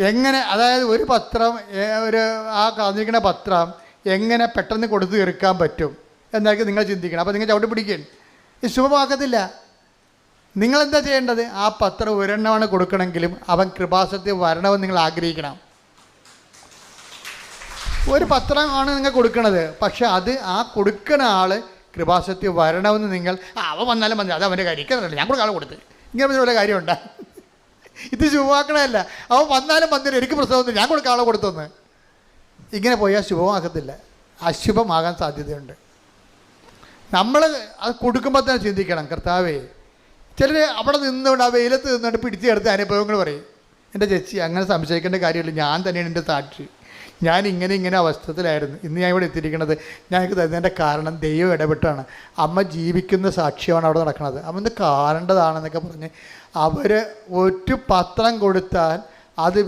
എങ്ങനെ, അതായത് ഒരു പത്രം, ആ കാണിക്കുന്ന പത്രം എങ്ങനെ പെട്ടെന്ന് കൊടുത്തു തീർക്കാൻ പറ്റും എന്നായിരിക്കും നിങ്ങൾ ചിന്തിക്കണം. അപ്പോൾ നിങ്ങൾ ചവിട്ടി പിടിക്കുകയും ഇത് ശുഭമാക്കത്തില്ല. നിങ്ങളെന്താ ചെയ്യേണ്ടത്? ആ പത്രം ഒരെണ്ണമാണ് കൊടുക്കണമെങ്കിലും അവൻ കൃപാസനത്തിൽ വരണമെന്ന് നിങ്ങൾ ആഗ്രഹിക്കണം. ഒരു പത്രമാണ് നിങ്ങൾ കൊടുക്കണത്, പക്ഷെ അത് ആ കൊടുക്കുന്ന ആൾ കൃപാസനത്തിൽ വരണമെന്ന് നിങ്ങൾ അവൻ വന്നാലും മതി, അത് അവൻ്റെ കാര്യം, ഞാൻ കൊടുക്കാൻ ആൾ കൊടുത്ത്, ഇങ്ങനെ വല്ല കാര്യമുണ്ടോ? ഇത് ശുഭമാക്കണമല്ല. അവൻ വന്നാലും വന്നില്ല, എനിക്ക് പ്രശ്നമൊന്നും, ഞാൻ കൊടുക്കാൻ ആളെ കൊടുത്തൊന്ന്. ഇങ്ങനെ പോയാൽ ശുഭമാക്കത്തില്ല, അശുഭമാകാൻ സാധ്യതയുണ്ട്. നമ്മൾ അത് കൊടുക്കുമ്പോൾ തന്നെ ചിന്തിക്കണം, കർത്താവേ. ചിലർ അവിടെ നിന്നുകൊണ്ട് ആ വെയിലത്ത് നിന്നുകൊണ്ട് പിടിച്ചെടുത്ത അനുഭവങ്ങൾ പറയും. എൻ്റെ ചേച്ചി അങ്ങനെ സംശയിക്കേണ്ട കാര്യമില്ല, ഞാൻ തന്നെയാണ് എൻ്റെ സാക്ഷി. ഞാൻ ഇങ്ങനെ അവസ്ഥത്തിലായിരുന്നു. ഇന്ന് ഞാൻ ഇവിടെ എത്തിയിരിക്കുന്നത് ഞങ്ങൾക്ക് തരുന്നതിൻ്റെ കാരണം ദൈവം ഇടപെട്ടാണ്. അമ്മ ജീവിക്കുന്ന സാക്ഷ്യമാണ് അവിടെ നടക്കുന്നത്. അമ്മ ഇത് കാണേണ്ടതാണെന്നൊക്കെ പറഞ്ഞ് അവർ ഒരു പത്രം കൊടുത്താൽ അത്